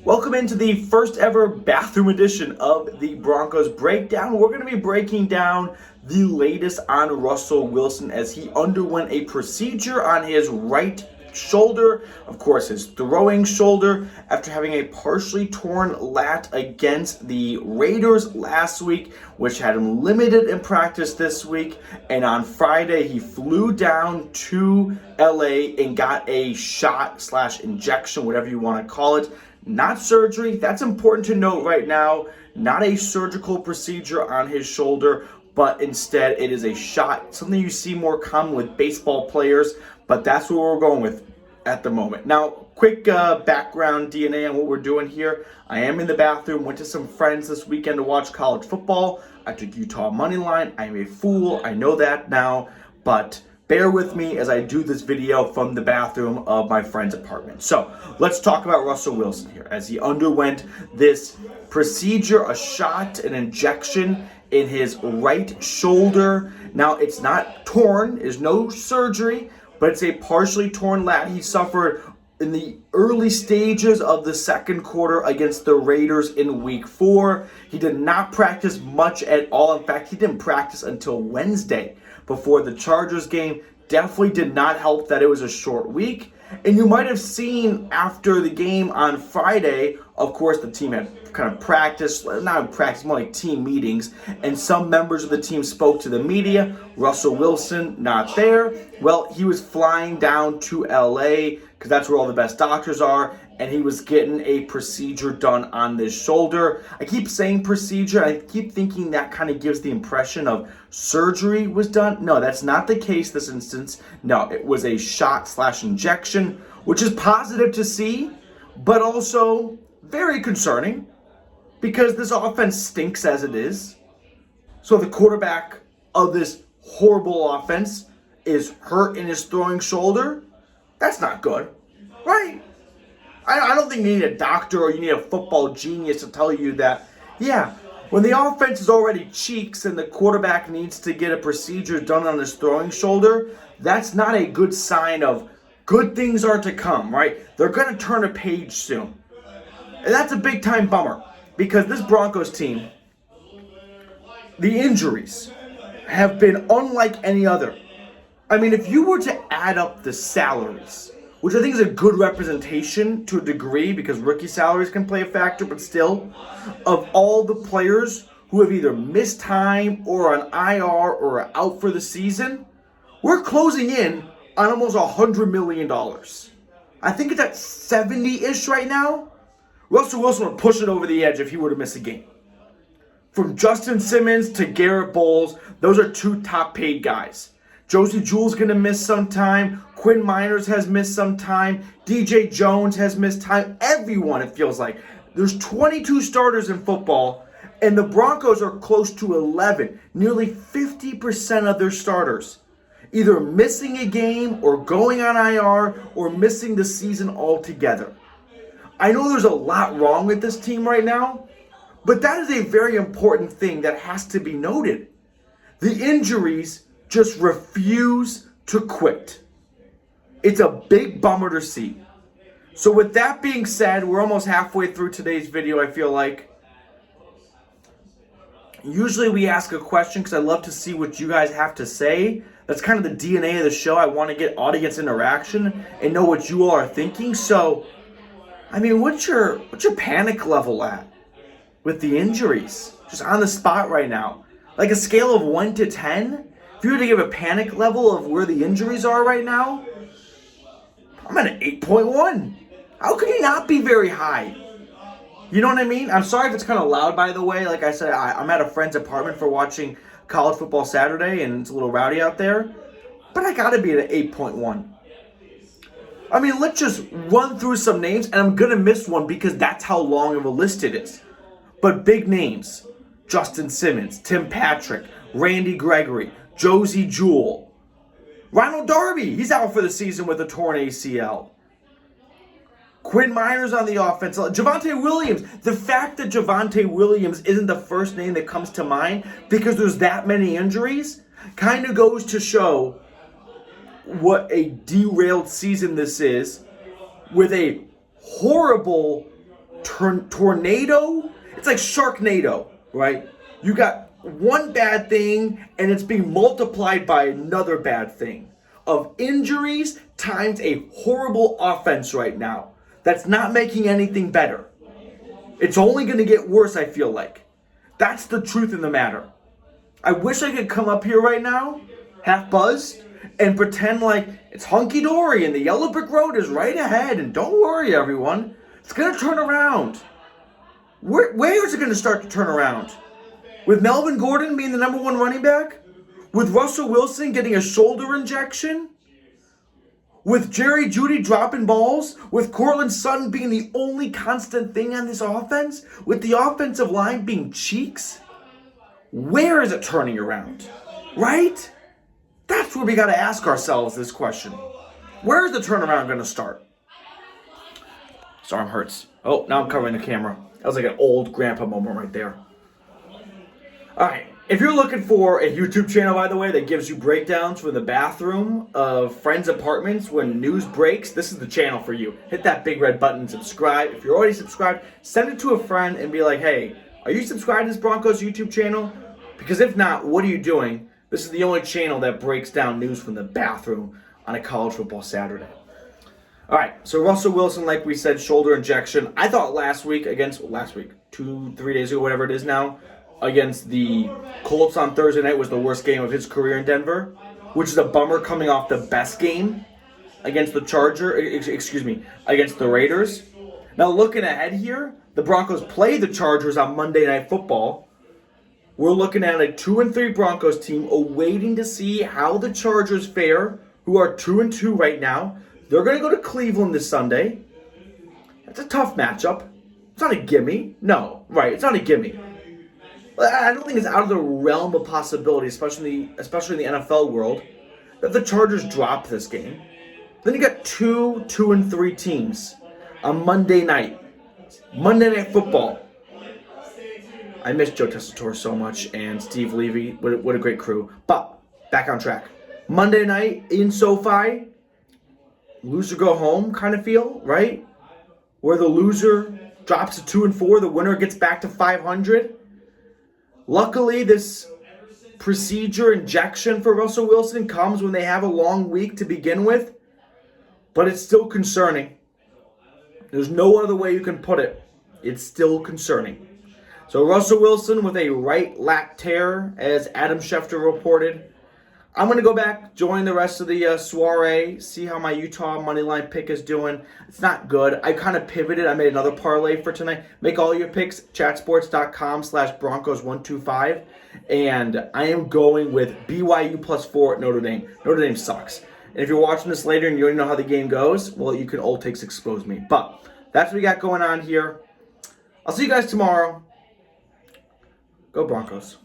Welcome into the first ever bathroom edition of the Broncos Breakdown. We're going to be breaking down the latest on Russell Wilson as he underwent a procedure on his right shoulder, of course his throwing shoulder, after having a partially torn lat against the Raiders last week, which had him limited in practice this week. And on Friday, he flew down to LA and got a shot/injection, whatever you want to call it. Not surgery. That's important to note right now. Not a surgical procedure on his shoulder, but instead it is a shot, something you see more common with baseball players, but that's what we're going with at the moment. Now, quick background DNA on what we're doing here. I am in the bathroom, went to some friends this weekend to watch college football. I took Utah money line. I am a fool. I know that now, but bear with me as I do this video from the bathroom of my friend's apartment. So let's talk about Russell Wilson here as he underwent this procedure, a shot, an injection in his right shoulder. Now, it's not torn, there's no surgery, but it's a partially torn lat he suffered in the early stages of the second quarter against the Raiders in week 4. He did not practice much at all. In fact, he didn't practice until Wednesday before the Chargers game. Definitely did not help that it was a short week. And you might have seen after the game on Friday, of course, the team had kind of practice, not practice, more like team meetings, and some members of the team spoke to the media. Russell Wilson, not there. Well, he was flying down to LA because that's where all the best doctors are, and he was getting a procedure done on this shoulder. I keep saying procedure. I keep thinking that kind of gives the impression of surgery was done. No, that's not the case this instance. No, it was a shot/injection, which is positive to see, but also very concerning because this offense stinks as it is. So the quarterback of this horrible offense is hurt in his throwing shoulder. That's not good, right? I don't think you need a doctor or you need a football genius to tell you that, yeah, when the offense is already cheeks and the quarterback needs to get a procedure done on his throwing shoulder, that's not a good sign of good things are to come, right? They're going to turn a page soon. And that's a big time bummer because this Broncos team, the injuries have been unlike any other. I mean, if you were to add up the salaries, which I think is a good representation to a degree because rookie salaries can play a factor, but still, of all the players who have either missed time or on IR or are out for the season, we're closing in on almost $100 million. I think it's at 70-ish right now. Russell Wilson would push it over the edge if he were to miss a game. From Justin Simmons to Garrett Bowles, those are two top paid guys. Josie Jewell's going to miss some time. Quinn Miners has missed some time. DJ Jones has missed time. Everyone, it feels like. There's 22 starters in football, and the Broncos are close to 11. Nearly 50% of their starters either missing a game or going on IR or missing the season altogether. I know there's a lot wrong with this team right now, but that is a very important thing that has to be noted. The injuries just refuse to quit. It's a big bummer to see. So with that being said, we're almost halfway through today's video, I feel like. Usually we ask a question because I love to see what you guys have to say. That's kind of the DNA of the show. I want to get audience interaction and know what you all are thinking. So, I mean, what's your panic level at with the injuries? Just on the spot right now. Like a scale of 1 to 10? If you were to give a panic level of where the injuries are right now, I'm at an 8.1. How could he not be very high? You know what I mean? I'm sorry if it's kind of loud, by the way. Like I said, I'm at a friend's apartment for watching College Football Saturday, and it's a little rowdy out there. But I got to be at an 8.1. I mean, let's just run through some names, and I'm going to miss one because that's how long of a list it is. But big names: Justin Simmons, Tim Patrick, Randy Gregory, Josie Jewell. Ronald Darby, he's out for the season with a torn ACL. Quinn Miners on the offense. Javonte Williams. The fact that Javonte Williams isn't the first name that comes to mind because there's that many injuries kind of goes to show what a derailed season this is with a horrible tornado. It's like Sharknado, right? You got one bad thing and it's being multiplied by another bad thing of injuries times a horrible offense right now that's not making anything better. It's only going to get worse, I feel like. That's the truth in the matter. I wish I could come up here right now, half buzzed, and pretend like it's hunky-dory and the yellow brick road is right ahead, and don't worry, everyone. It's going to turn around. Where is it going to start to turn around? With Melvin Gordon being the number one running back? With Russell Wilson getting a shoulder injection? With Jerry Jeudy dropping balls? With Cortland Sutton being the only constant thing on this offense? With the offensive line being cheeks? Where is it turning around? Right? That's where we got to ask ourselves this question. Where is the turnaround going to start? This arm hurts. Oh, now I'm covering the camera. That was like an old grandpa moment right there. All right. If you're looking for a YouTube channel, by the way, that gives you breakdowns from the bathroom of friends' apartments when news breaks, this is the channel for you. Hit that big red button, subscribe. If you're already subscribed, send it to a friend and be like, hey, are you subscribed to this Broncos YouTube channel? Because if not, what are you doing? This is the only channel that breaks down news from the bathroom on a college football Saturday. All right, so Russell Wilson, like we said, shoulder injection. I thought last week, 2-3 days ago, whatever it is now, against the Colts on Thursday night was the worst game of his career in Denver, which is a bummer coming off the best game against against the Raiders. Now looking ahead here, the Broncos play the Chargers on Monday Night Football. We're looking at a 2-3 Broncos team awaiting to see how the Chargers fare, who are 2-2 right now. They're going to go to Cleveland this Sunday. That's a tough matchup. It's not a gimme. No, right, it's not a gimme. I don't think it's out of the realm of possibility, especially in the NFL world, that the Chargers drop this game. Then you got 2-3 teams on Monday Night Football. I miss Joe Tessitore so much and Steve Levy. What a great crew. But back on track. Monday night in SoFi, loser go home kind of feel, right? Where the loser drops to 2-4, the winner gets back to 500. Luckily, this procedure injection for Russell Wilson comes when they have a long week to begin with, but it's still concerning. There's no other way you can put it. It's still concerning. So Russell Wilson with a right lat tear, as Adam Schefter reported. I'm going to go back, join the rest of the soiree, see how my Utah moneyline pick is doing. It's not good. I kind of pivoted. I made another parlay for tonight. Make all your picks, chatsports.com/Broncos125. And I am going with BYU +4 at Notre Dame. Notre Dame sucks. And if you're watching this later and you already know how the game goes, well, you can old takes expose me. But that's what we got going on here. I'll see you guys tomorrow. Go Broncos.